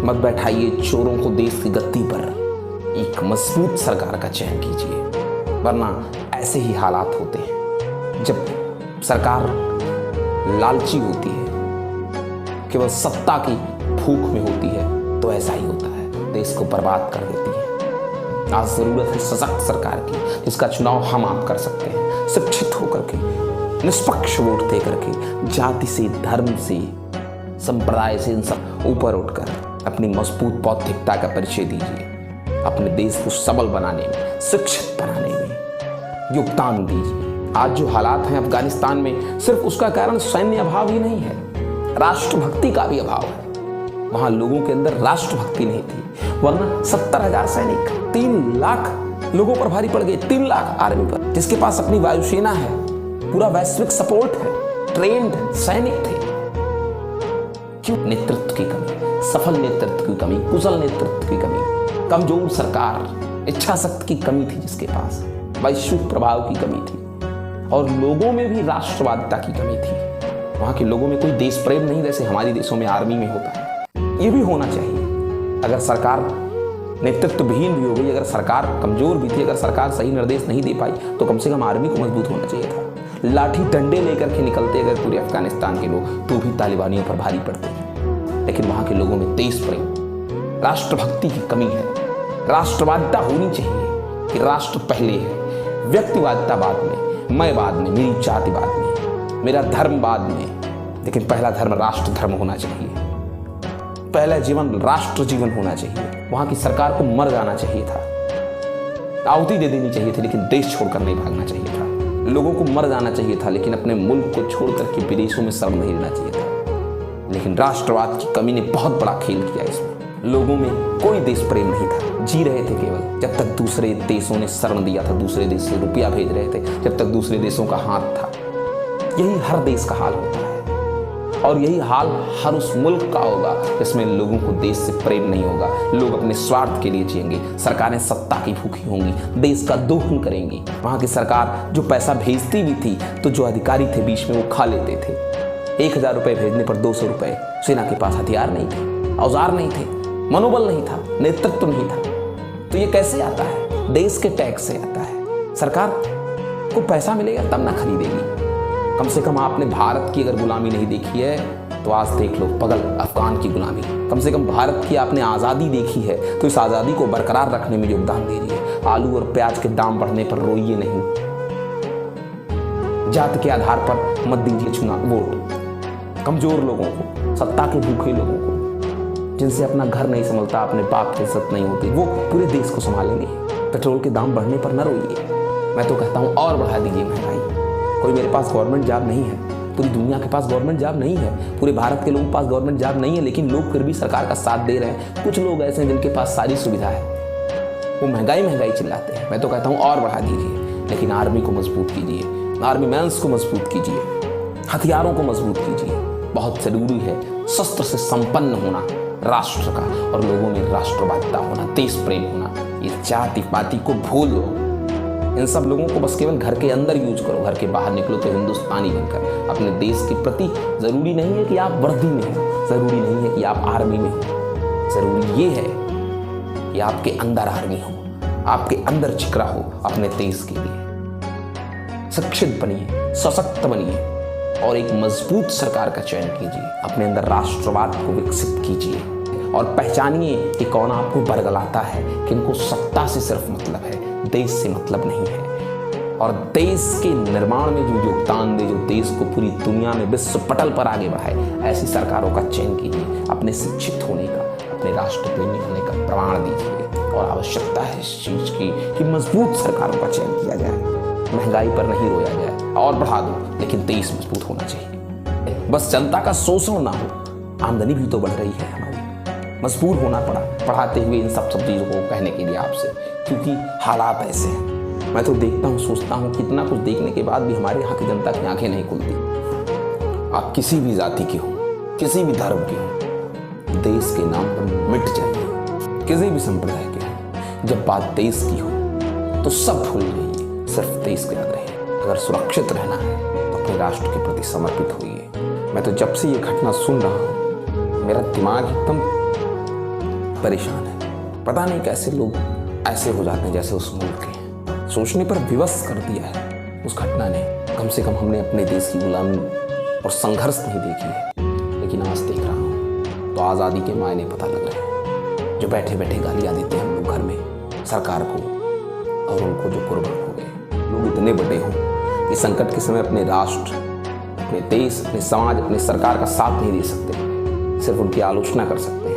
मत बैठाइए चोरों को देश की गद्दी पर, एक मजबूत सरकार का चयन कीजिए, वरना ऐसे ही हालात होते हैं। जब सरकार लालची होती है, केवल सत्ता की भूख में होती है, तो ऐसा ही होता है, देश को बर्बाद कर देती है। आज जरूरत है सशक्त सरकार की, जिसका चुनाव हम आप कर सकते हैं, शिक्षित होकर के, निष्पक्ष वोट दे करके, जाति से, धर्म से, संप्रदाय से इन सब ऊपर उठकर अपनी मजबूत बौद्धिकता का परिचय दीजिए। अपने देश को सबल बनाने में, शिक्षित बनाने में योगदान दीजिए। आज जो हालात हैं अफगानिस्तान में, सिर्फ उसका कारण सैन्य अभाव ही नहीं है, राष्ट्रभक्ति का भी अभाव है। वहां लोगों के अंदर राष्ट्रभक्ति नहीं थी, वरना 70,000 सैनिक 3 लाख लोगों पर भारी पड़ गए, 3 लाख आर्मी पर, जिसके पास अपनी वायुसेना है, पूरा वैश्विक सपोर्ट है, ट्रेंड सैनिक थे। क्यों? नेतृत्व की कमी, सफल नेतृत्व की कमी, कुशल नेतृत्व की कमी, कमजोर सरकार, इच्छा शक्ति की कमी थी जिसके पास, वैश्विक प्रभाव की कमी थी, और लोगों में भी राष्ट्रवादिता की कमी थी। वहां के लोगों में कोई देश प्रेम नहीं, जैसे हमारे देशों में आर्मी में होता है। ये भी होना चाहिए। अगर सरकार नेतृत्व विहीन भी हो गई, अगर सरकार कमजोर भी थी, अगर सरकार सही निर्देश नहीं दे पाई, तो कम से कम आर्मी को मजबूत होना चाहिए था। लाठी डंडे लेकर के निकलते अगर पूरे अफगानिस्तान के लोग, तो भी तालिबानियों पर भारी पड़ते। लेकिन वहां के लोगों में देश प्रेम, राष्ट्रभक्ति की कमी है। राष्ट्रवादिता होनी चाहिए कि राष्ट्र पहले है, व्यक्तिवादिता बाद में, मैं बाद में, मेरी जाति बाद में, मेरा धर्म बाद में, लेकिन पहला धर्म राष्ट्र धर्म होना चाहिए। पहला जीवन राष्ट्र जीवन होना चाहिए। वहां की सरकार को मर जाना चाहिए था, आहुति दे देनी चाहिए थी, लेकिन देश छोड़कर नहीं भागना चाहिए था। लोगों को मर जाना चाहिए था, लेकिन अपने मुल्क को छोड़कर के विदेशों में शरण नहीं लेना चाहिए था। लेकिन राष्ट्रवाद की कमी ने बहुत बड़ा खेल किया इसमें। लोगों में कोई देश प्रेम नहीं था, जी रहे थे केवल जब तक दूसरे देशों ने शरण दिया था, दूसरे देश से रुपया भेज रहे थे, जब तक दूसरे देशों का हाथ था। यही हर देश का हाल होता है, और यही हाल हर उस मुल्क का होगा जिसमें लोगों को देश से प्रेम नहीं होगा। लोग अपने स्वार्थ के लिए जिएंगे, सरकारें सत्ता की भूखी होंगी, देश का दोहन करेंगी। वहां की सरकार जो पैसा भेजती भी थी, तो जो अधिकारी थे बीच में वो खा लेते थे। 1,000 रुपए भेजने पर 200 रुपए। सेना के पास हथियार नहीं थे, औजार नहीं थे, मनोबल नहीं था, नेतृत्व नहीं था। तो ये कैसे आता है? देश के टैक्स से आता है। सरकार को पैसा मिलेगा तब ना खरीदेगी। कम से कम आपने भारत की अगर गुलामी नहीं देखी है, तो आज देख लो पगल अफगान की गुलामी। कम से कम भारत की आपने आज़ादी देखी है, तो इस आज़ादी को बरकरार रखने में योगदान दे रही है। आलू और प्याज के दाम बढ़ने पर रोइए नहीं, जात के आधार पर मत दीजिए चुनाव वोट। कमजोर लोगों को, सत्ता के भूखे लोगों को, जिनसे अपना घर नहीं संभलता, अपने बाप की इज्जत नहीं होती, वो पूरे देश को संभालेंगे। पेट्रोल के दाम बढ़ने पर न रोइए। मैं तो कहता हूँ और बढ़ा दीजिए महंगाई। कोई मेरे पास गवर्नमेंट जॉब नहीं है, पूरी दुनिया के पास गवर्नमेंट जॉब नहीं है, पूरे भारत के लोगों के पास गवर्नमेंट जॉब नहीं है, लेकिन लोग फिर भी सरकार का साथ दे रहे हैं। कुछ लोग ऐसे हैं जिनके पास सारी सुविधा है, वो महंगाई चिल्लाते हैं। मैं तो कहता हूँ और बढ़ा दीजिए, लेकिन आर्मी को मजबूत कीजिए, आर्मी मैन्स को मजबूत कीजिए, हथियारों को मजबूत कीजिए। बहुत जरूरी है शस्त्र से संपन्न होना राष्ट्र का, और लोगों में राष्ट्रवादिता होना, देश प्रेम होना। ये जाति पाति को भूल दो। इन सब लोगों को बस केवल घर के अंदर यूज करो, घर के बाहर निकलो तो हिंदुस्तानी बनकर। अपने देश के प्रति जरूरी नहीं है कि आप वर्दी में हो, जरूरी नहीं है कि आप आर्मी में हो, जरूरी ये है कि आपके अंदर आर्मी हो, आपके अंदर जिगरा हो अपने देश के लिए। शिक्षित बनिए, सशक्त बनिए, और एक मजबूत सरकार का चयन कीजिए। अपने अंदर राष्ट्रवाद को विकसित कीजिए, और पहचानिए कि कौन आपको बरगलाता है, किनको सत्ता से सिर्फ मतलब है, देश से मतलब नहीं है। और देश के निर्माण में जो योगदान दे, जो देश को पूरी दुनिया में विश्व पटल पर आगे बढ़ाए, ऐसी सरकारों का चयन कीजिए। अपने शिक्षित होने का, अपने राष्ट्र प्रेमी होने का प्रमाण दीजिए। और आवश्यकता है इस चीज की कि मजबूत सरकारों का चयन किया जाए, महंगाई पर नहीं रोया जाए। और बढ़ा दो, लेकिन देश मजबूत होना चाहिए। बस जनता का शोषण ना हो। आमदनी भी तो बढ़ रही है हमारी, मजबूर होना पड़ा पढ़ाते हुए इन सब चीज़ों को कहने के लिए आपसे, क्योंकि हालात ऐसे हैं। मैं तो देखता हूँ, सोचता हूँ, कितना कुछ देखने के बाद भी हमारे यहाँ की जनता की आंखें नहीं खुलती। आप किसी भी जाति के हो, किसी भी धर्म के हो, देश के नाम पर मिट जाइए। किसी भी संप्रदाय के हो, जब बात देश की हो तो सब भूल जाइए, सिर्फ देश को याद रहे। अगर सुरक्षित रहना है तो अपने राष्ट्र के प्रति समर्पित होइए। मैं तो जब से ये घटना सुन रहा हूँ, मेरा दिमाग एकदम परेशान है। पता नहीं कैसे लोग ऐसे हो जाते हैं जैसे उस मुल्क के। सोचने पर विवश कर दिया है उस घटना ने। कम से कम हमने अपने देश की गुलामी और संघर्ष नहीं देखी है, लेकिन आज देख रहा हूँ तो आज़ादी के मायने पता लग रहे हैं। जो बैठे बैठे गालियाँ देते हैं हम लोग घर में सरकार को और उनको जो कुर्बान हो गए। लोग इतने बड़े हों कि संकट के समय अपने राष्ट्र, अपने देश, अपने समाज, अपने सरकार का साथ नहीं दे सकते, सिर्फ उनकी आलोचना कर सकते हैं,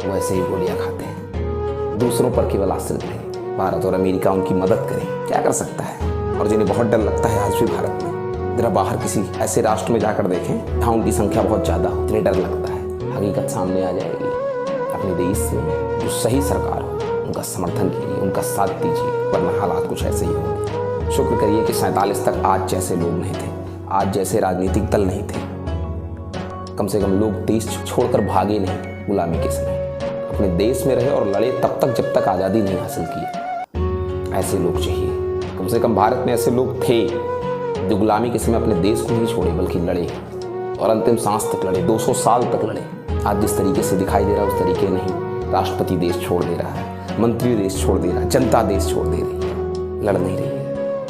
वैसे ही गोलियां खाते हैं। दूसरों पर केवल आश्रित रहे। भारत और अमेरिका उनकी मदद करें, क्या कर सकता है। और जिन्हें बहुत डर लगता है आज भी भारत में, जरा बाहर किसी ऐसे राष्ट्र में जाकर देखें जहाँ उनकी संख्या बहुत ज़्यादा हो, इतने डर लगता है। हकीकत सामने आ जाएगी। अपने देश में जो सही सरकार हो उनका समर्थन कीजिए, उनका साथ दीजिए, वरना हालात कुछ ऐसे ही होंगे। शुक्र करिए कि 47 तक आज जैसे लोग नहीं थे, आज जैसे राजनीतिक दल नहीं थे। कम से कम लोग देश छोड़कर भागे नहीं गुलामी के समय, अपने देश में रहे और लड़े तब तक जब तक आज़ादी नहीं हासिल की। ऐसे लोग चाहिए। कम से कम भारत में ऐसे लोग थे जो गुलामी के समय अपने देश को नहीं छोड़े बल्कि लड़े और अंतिम सांस तक लड़े, 200 साल तक लड़े। आज जिस तरीके से दिखाई दे रहा है उस तरीके नहीं। राष्ट्रपति देश छोड़ दे रहा है, मंत्री देश छोड़ दे रहा है, जनता देश छोड़ दे रही है, लड़ नहीं रही है।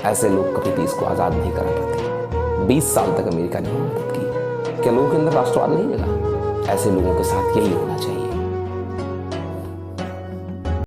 ऐसे लोग कभी देश को आज़ाद नहीं करा पाते। 20 साल तक अमेरिका ने मदद की। क्या लोगों के अंदर राष्ट्रवाद नहीं जगा? ऐसे लोगों के साथ यही होना चाहिए।